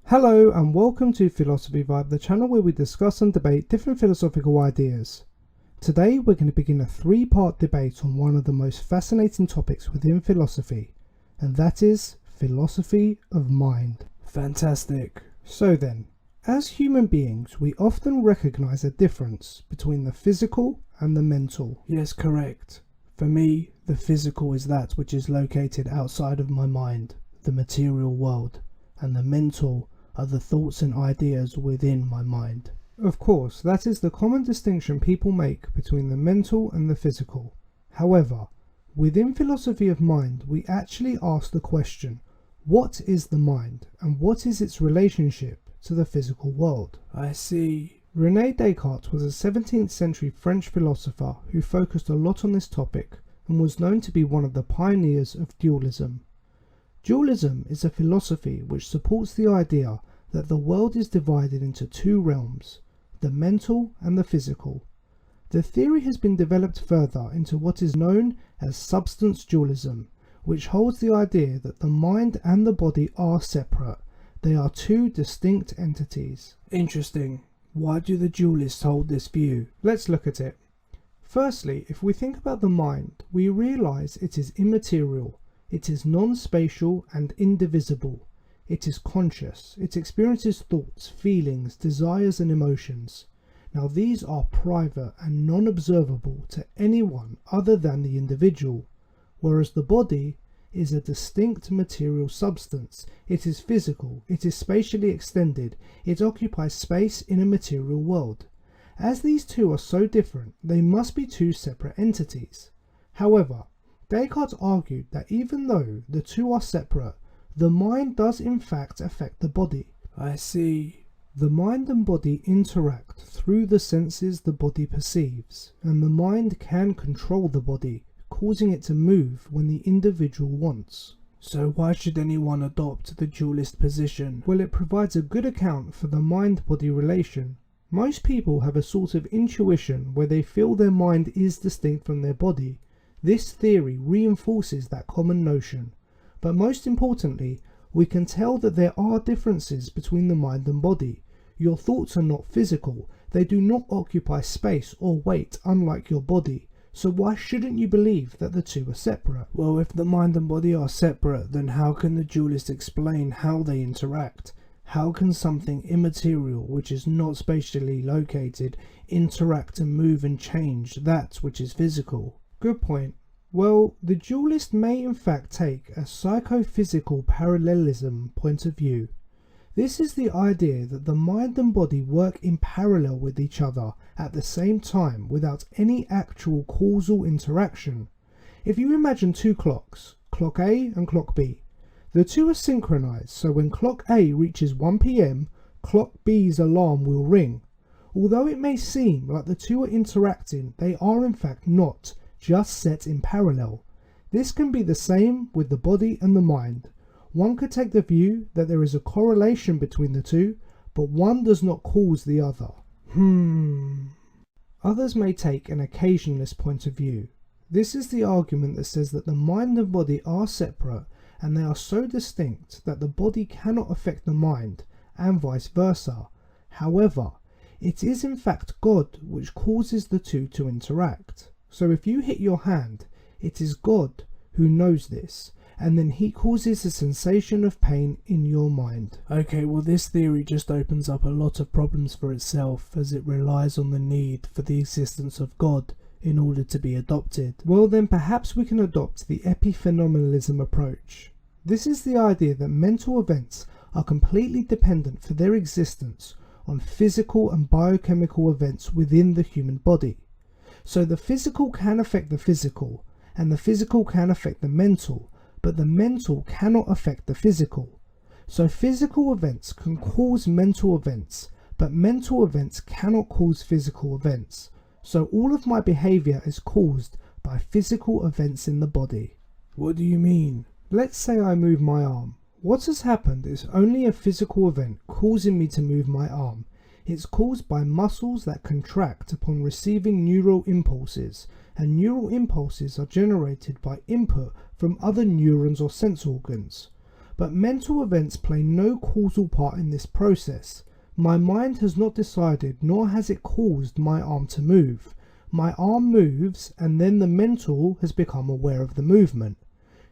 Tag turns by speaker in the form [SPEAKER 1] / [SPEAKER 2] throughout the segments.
[SPEAKER 1] Hello and welcome to Philosophy Vibe, the channel where we discuss and debate different philosophical ideas. Today we're going to begin a three-part debate on one of the most fascinating topics within philosophy, and that is philosophy of mind. Fantastic. So then, as human beings, we often recognize a difference between the physical and the mental. Yes, correct. For me, the physical is that which is located outside of my mind, the material world, and the mental are the thoughts and ideas within my mind. Of course, that is the common distinction people make between the mental and the physical. However, within philosophy of mind, we actually ask the question, what is the mind and what is its relationship to the physical world? I see. René Descartes was a 17th century French philosopher who focused a lot on this topic and was known to be one of the pioneers of dualism. Dualism is a philosophy which supports the idea that the world is divided into two realms, the mental and the physical. The theory has been developed further into what is known as substance dualism, which holds the idea that the mind and the body are separate. They are two distinct entities. Interesting. Why do the dualists hold this view? Let's look at it. Firstly, if we think about the mind, we realize it is immaterial. It is non-spatial and indivisible. It is conscious. It experiences thoughts, feelings, desires and emotions. Now these are private and non-observable to anyone other than the individual, whereas the body is a distinct material substance. It is physical. It is spatially extended. It occupies space in a material world. As these two are so different, they must be two separate entities. However, Descartes argued that even though the two are separate, the mind does in fact affect the body. I see. The mind and body interact through the senses the body perceives, and the mind can control the body, causing it to move when the individual wants. So why should anyone adopt the dualist position? Well, it provides a good account for the mind-body relation. Most people have a sort of intuition where they feel their mind is distinct from their body. This theory reinforces that common notion, but most importantly, we can tell that there are differences between the mind and body. Your thoughts are not physical, they do not occupy space or weight unlike your body, so why shouldn't you believe that the two are separate? Well, if the mind and body are separate, then how can the dualist explain how they interact? How can something immaterial, which is not spatially located, interact and move and change that which is physical? Good point. Well, the dualist may in fact take a psychophysical parallelism point of view. This is the idea that the mind and body work in parallel with each other at the same time without any actual causal interaction. If you imagine two clocks, clock A and clock B, the two are synchronized, so when clock A reaches 1 PM, clock B's alarm will ring. Although it may seem like the two are interacting, they are in fact not, just set in parallel. This can be the same with the body and the mind. One could take the view that there is a correlation between the two, but one does not cause the other. Others may take an occasionalist point of view. This is the argument that says that the mind and body are separate and they are so distinct that the body cannot affect the mind, and vice versa. However, it is in fact God which causes the two to interact. So if you hit your hand, it is God who knows this, and then he causes a sensation of pain in your mind. Okay, well this theory just opens up a lot of problems for itself, as it relies on the need for the existence of God in order to be adopted. Well then perhaps we can adopt the Epiphenomenalism approach. This is the idea that mental events are completely dependent for their existence on physical and biochemical events within the human body. So the physical can affect the physical, and the physical can affect the mental, but the mental cannot affect the physical. So physical events can cause mental events, but mental events cannot cause physical events. So all of my behavior is caused by physical events in the body. What do you mean? Let's say I move my arm. What has happened is only a physical event causing me to move my arm. It's caused by muscles that contract upon receiving neural impulses, and neural impulses are generated by input from other neurons or sense organs. But mental events play no causal part in this process. My mind has not decided, nor has it caused my arm to move. My arm moves, and then the mental has become aware of the movement.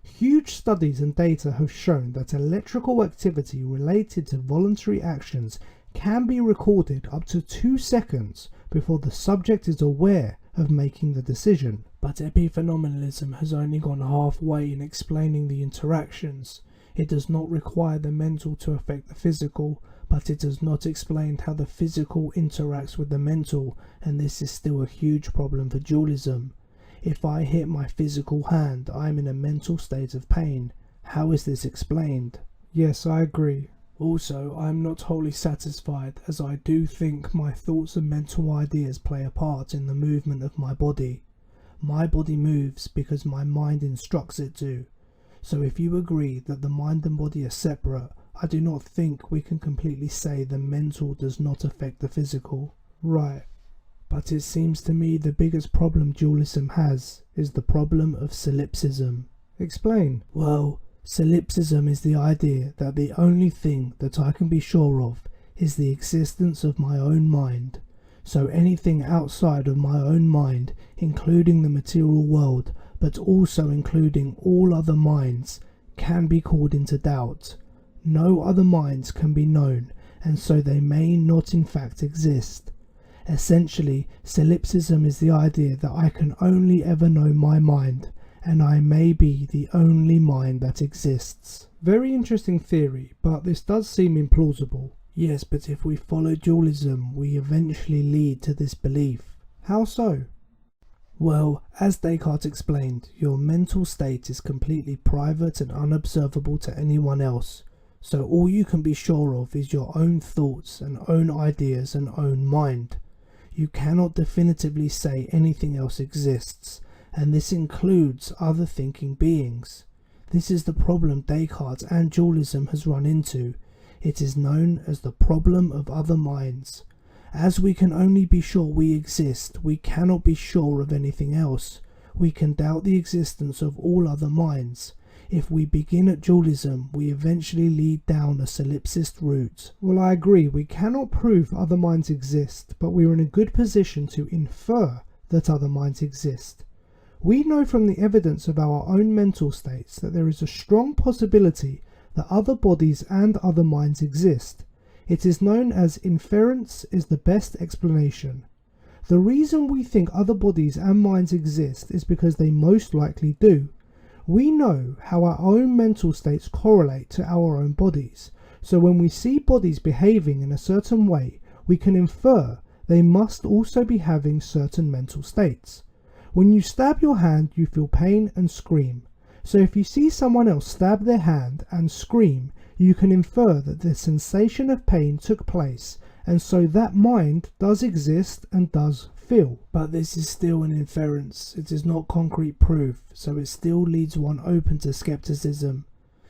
[SPEAKER 1] Huge studies and data have shown that electrical activity related to voluntary actions can be recorded up to 2 seconds before the subject is aware of making the decision. But Epiphenomenalism has only gone halfway in explaining the interactions. It does not require the mental to affect the physical, but it does not explain how the physical interacts with the mental, and this is still a huge problem for dualism. If I hit my physical hand, I am in a mental state of pain. How is this explained? Yes, I agree. Also, I am not wholly satisfied, as I do think my thoughts and mental ideas play a part in the movement of my body. My body moves because my mind instructs it to. So if you agree that the mind and body are separate, I do not think we can completely say the mental does not affect the physical. Right. But it seems to me the biggest problem dualism has is the problem of solipsism. Explain. Well, solipsism is the idea that the only thing that I can be sure of is the existence of my own mind. So anything outside of my own mind, including the material world, but also including all other minds, can be called into doubt. No other minds can be known, and so they may not in fact exist. Essentially, solipsism is the idea that I can only ever know my mind, and I may be the only mind that exists. Very interesting theory, but this does seem implausible. Yes, but if we follow dualism, we eventually lead to this belief. How so? Well, as Descartes explained, your mental state is completely private and unobservable to anyone else. So all you can be sure of is your own thoughts and own ideas and own mind. You cannot definitively say anything else exists, and this includes other thinking beings. This is the problem Descartes and dualism has run into. It is known as the problem of other minds. As we can only be sure we exist, we cannot be sure of anything else. We can doubt the existence of all other minds. If we begin at dualism, we eventually lead down a solipsist route. Well, I agree, we cannot prove other minds exist, but we are in a good position to infer that other minds exist. We know from the evidence of our own mental states that there is a strong possibility that other bodies and other minds exist. It is known as inference is the best explanation. The reason we think other bodies and minds exist is because they most likely do. We know how our own mental states correlate to our own bodies, so when we see bodies behaving in a certain way, we can infer they must also be having certain mental states. When you stab your hand, you feel pain and scream. So if you see someone else stab their hand and scream, you can infer that the sensation of pain took place, and so that mind does exist and does feel. But this is still an inference, it is not concrete proof, so it still leaves one open to skepticism.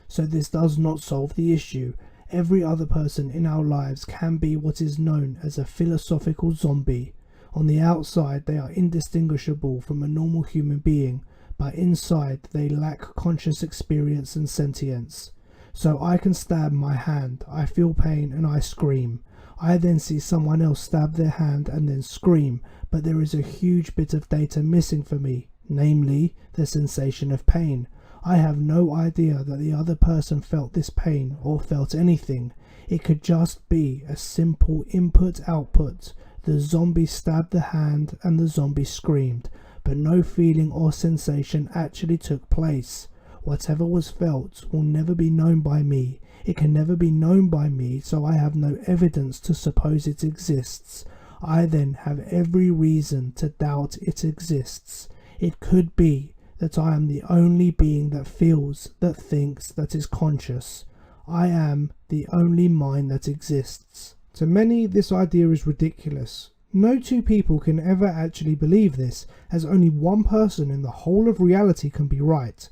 [SPEAKER 1] So this does not solve the issue. Every other person in our lives can be what is known as a philosophical zombie. On the outside they are indistinguishable from a normal human being, but inside they lack conscious experience and sentience. So I can stab my hand, I feel pain and I scream. I then see someone else stab their hand and then scream, but there is a huge bit of data missing for me, namely the sensation of pain. I have no idea that the other person felt this pain or felt anything. It could just be a simple input-output. The zombie stabbed the hand and the zombie screamed, but no feeling or sensation actually took place. Whatever was felt will never be known by me. It can never be known by me, so I have no evidence to suppose it exists. I then have every reason to doubt it exists. It could be that I am the only being that feels, that thinks, that is conscious. I am the only mind that exists. To many, this idea is ridiculous. No two people can ever actually believe this, as only one person in the whole of reality can be right.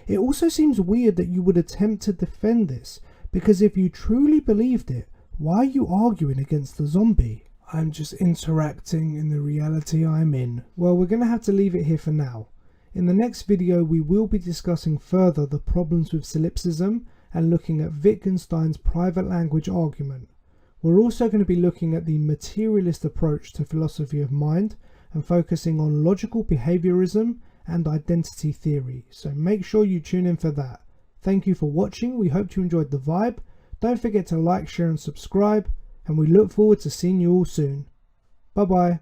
[SPEAKER 1] It also seems weird that you would attempt to defend this, because if you truly believed it, why are you arguing against the zombie? I'm just interacting in the reality I'm in. Well, we're going to have to leave it here for now. In the next video, we will be discussing further the problems with solipsism and looking at Wittgenstein's private language argument. We're also going to be looking at the materialist approach to philosophy of mind and focusing on logical behaviorism and identity theory. So make sure you tune in for that. Thank you for watching. We hope you enjoyed the vibe. Don't forget to like, share and subscribe, and we look forward to seeing you all soon. Bye bye.